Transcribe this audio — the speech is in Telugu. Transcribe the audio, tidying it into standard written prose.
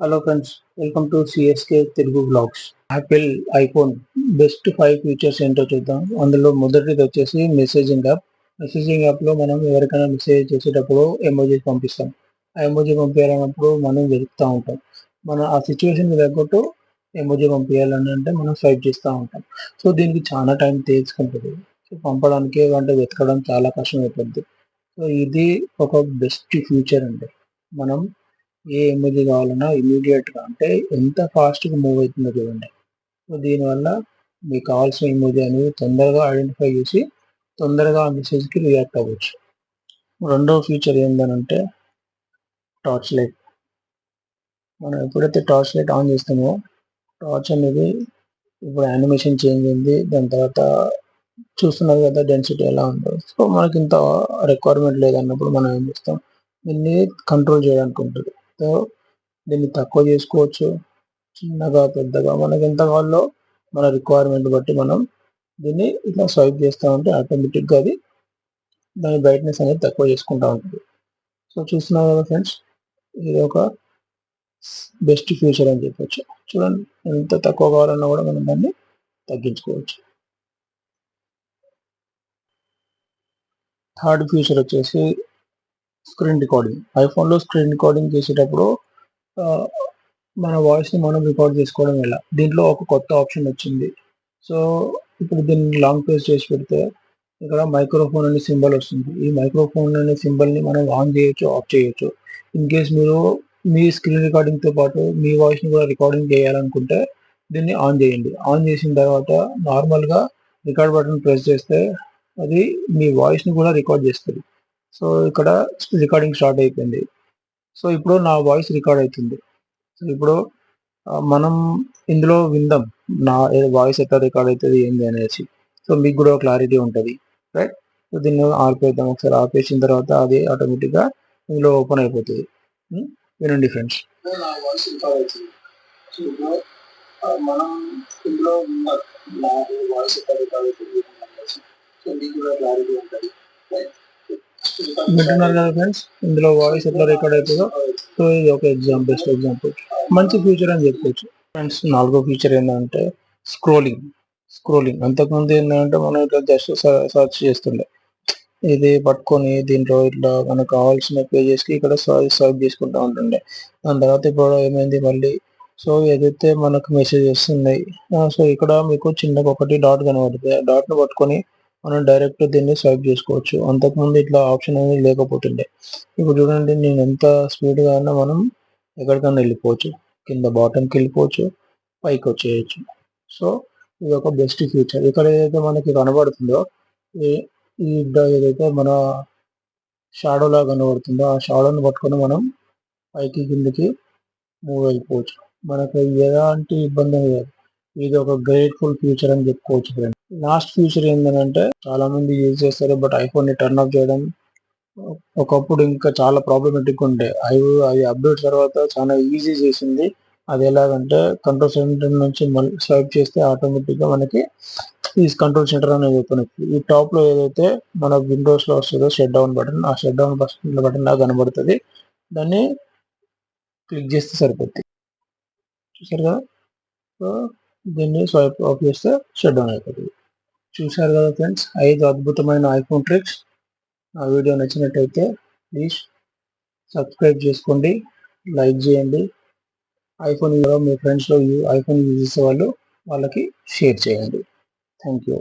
Hello friends, welcome to CSK Telugu blogs. Apple iPhone best 5 features ఏంటో చూద్దాం. అందులో మొదటిది వచ్చేసి మెసేజింగ్ యాప్. మెసేజింగ్ యాప్లో మనం ఎవరికైనా మెసేజ్ చేసేటప్పుడు ఎమోజీ పంపిస్తాం. ఆ ఎమోజీ పంపించాలన్నప్పుడు మనం వెతుకుతూ ఉంటాం. మన ఆ సిచ్యువేషన్కి తగ్గట్టు ఎమోజీ పంపించాలని అంటే మనం స్వైప్ చేస్తూ ఉంటాం. సో దీనికి చాలా టైం తీసుకుంటుంది. సో పంపడానికి అంటే వెతకడం చాలా కష్టం అయిపోద్ది. సో ఇది ఒక బెస్ట్ ఫీచర్ అండి. మనం ఏ ఎమోజీ కావాలన్నా ఇమీడియట్గా అంటే ఎంత ఫాస్ట్గా మూవ్ అవుతుందో చూడండి. సో దీనివల్ల మీకు కావాల్సిన ఎమోజీ అనేది తొందరగా ఐడెంటిఫై చేసి తొందరగా ఆ మెసేజ్కి రియాక్ట్ అవ్వచ్చు. రెండో ఫీచర్ ఏంటంటే టార్చ్ లైట్. మనం ఎప్పుడైతే టార్చ్ లైట్ ఆన్ చేస్తామో టార్చ్ అనేది ఇప్పుడు యానిమేషన్ చేంజ్ అయింది. దాని తర్వాత చూస్తున్నారు కదా డెన్సిటీ ఎలా ఉందో. సో మనకి ఇంత రిక్వైర్మెంట్ లేదన్నప్పుడు మనం ఏం చేస్తాం, దీన్ని కంట్రోల్ చేయడానికి ఉంటుంది. సో దీన్ని తక్కువ చేసుకోవచ్చు, చిన్నగా పెద్దగా మనకి ఎంత కావాలో మన రిక్వైర్మెంట్ బట్టి మనం దీన్ని ఇట్లా స్వైప్ చేస్తూ ఉంటే ఆటోమేటిక్గా అది దాని బ్రైట్నెస్ అనేది తక్కువ చేసుకుంటూ ఉంటుంది. సో చూస్తున్నారు కదా ఫ్రెండ్స్, ఇది ఒక బెస్ట్ ఫ్యూచర్ అని చెప్పొచ్చు. చూడండి, ఎంత తక్కువ కావాలన్నా కూడా మనం దాన్ని తగ్గించుకోవచ్చు. థర్డ్ ఫ్యూచర్ వచ్చేసి స్క్రీన్ రికార్డింగ్. ఐఫోన్లో స్క్రీన్ రికార్డింగ్ చేసేటప్పుడు ఆ, మన వాయిస్ని మనం రికార్డ్ చేసుకోవడం ఎలా, దీంట్లో ఒక కొత్త ఆప్షన్ వచ్చింది. సో ఇప్పుడు దీన్ని లాంగ్ ప్రెస్ చేసి పెడితే ఇక్కడ మైక్రోఫోన్ అనే సింబల్ వస్తుంది. ఈ మైక్రోఫోన్ అనే సింబల్ని మనం ఆన్ చేయొచ్చు, ఆఫ్ చేయొచ్చు. ఇన్ కేస్ మీరు మీ స్క్రీన్ రికార్డింగ్తో పాటు మీ వాయిస్ని కూడా రికార్డింగ్ చేయాలనుకుంటే దీన్ని ఆన్ చేయండి. ఆన్ చేసిన తర్వాత నార్మల్గా రికార్డ్ బటన్ ప్రెస్ చేస్తే అది మీ వాయిస్ని కూడా రికార్డ్ చేస్తుంది. సో ఇక్కడ రికార్డింగ్ స్టార్ట్ అయిపోయింది. సో ఇప్పుడు నా వాయిస్ రికార్డ్ అవుతుంది. సో ఇప్పుడు మనం ఇందులో విందాం నా వాయిస్ ఎట్లా రికార్డ్ అవుతుంది ఏంది అనేసి. సో మీకు కూడా క్లారిటీ ఉంటుంది, రైట్? సో దీన్ని ఆర్పేద్దాం. ఒకసారి ఆపేసిన తర్వాత అది ఆటోమేటిక్గా ఇందులో ఓపెన్ అయిపోతుంది. వినండి ఫ్రెండ్స్. నా వాయిస్ రికార్డ్ అవుతుంది. సో ఇప్పుడు మనం ఇందులో విందాం నా వాయిస్ ఎట్లా రికార్డ్ అవుతుంది అనేసి. సో మీకు కూడా క్లారిటీ ఉంటుంది, రైట్? వింటున్నారు కదా ఫ్రెండ్స్, ఇందులో వాయిస్ ఎట్లా రికార్డ్ అవుతుందో. సో ఇది ఒక బెస్ట్ ఎగ్జాంపుల్, మంచి ఫ్యూచర్ అని చెప్పుకోవచ్చు. ఫ్రెండ్స్, నాలుగో ఫీచర్ ఏంటంటే స్క్రోలింగ్. అంతకుముందు ఏంటంటే మనం ఇట్లా జస్ట్ సర్చ్ చేస్తుండే, ఇది పట్టుకొని దీంట్లో ఇట్లా మనకు కావాల్సిన పేజెస్కి ఇక్కడ స్వైప్ చేసుకుంటూ ఉంటుండే. దాని తర్వాత ఇప్పుడు ఏమైంది మళ్ళీ, సో ఏదైతే మనకు మెసేజెస్ ఉన్నాయి, సో ఇక్కడ మీకు చిన్నగా ఒకటి డాట్ కనబడుతుంది. ఆ డాట్ను పట్టుకొని మనం డైరెక్ట్ దీన్ని స్వైప్ చేసుకోవచ్చు. అంతకుముందు ఇట్లా ఆప్షన్ అనేది లేకపోతుండే. ఇప్పుడు చూడండి, నేను ఎంత స్పీడ్గా అయినా మనం ఎక్కడికైనా వెళ్ళిపోవచ్చు, కింద బాటంకి వెళ్ళిపోవచ్చు, పైకి వచ్చేయచ్చు. సో ఇది ఒక బెస్ట్ ఫీచర్. ఇక్కడ ఏదైతే మనకి కనబడుతుందో ఈ ఈ ఏదైతే మన షాడో లాగా కనబడుతుందో ఆ షాడోని పట్టుకొని మనం పైకి కిందకి మూవ్ అయిపోవచ్చు. మనకు ఎలాంటి ఇబ్బంది లేదు. ఇది ఒక గ్రేట్ఫుల్ ఫ్యూచర్ అని చెప్పుకోవచ్చు ఫ్రెండ్. లాస్ట్ ఫ్యూచర్ ఏంటంటే చాలా మంది యూజ్ చేస్తారు, బట్ ఐఫోన్ ని టర్న్ ఆఫ్ చేయడం ఒకప్పుడు ఇంకా చాలా ప్రాబ్లమేటిక్ ఉండే. అది అప్డేట్ తర్వాత చాలా ఈజీ చేసింది. అది ఎలాగంటే కంట్రోల్ సెంటర్ నుంచి మళ్ళీ స్వైప్ చేస్తే ఆటోమేటిక్గా మనకి ఈ కంట్రోల్ సెంటర్ అనేది ఓపెన్ అవుతుంది. ఈ టాప్ లో ఏదైతే మన విండోస్ లో వస్తుందో షట్ డౌన్ బటన్, ఆ షట్ డౌన్ బటన్ లాగా కనబడుతుంది. దాన్ని క్లిక్ చేస్తే సరిపోద్ది. చూసారు కదా? సో దీన్ని స్వైప్ ఆఫ్ చేస్తే షట్ డౌన్ అయిపోతుంది. చూసారు కదా ఫ్రెండ్స్, 5 అద్భుతమైన ఐఫోన్ ట్రిక్స్. ఆ వీడియో నచ్చినట్టయితే ప్లీజ్ సబ్స్క్రైబ్ చేసుకోండి, లైక్ చేయండి. ఐఫోన్ మీ ఫ్రెండ్స్లో ఐఫోన్ యూజ్ చేసే వాళ్ళకి షేర్ చేయండి. Thank you.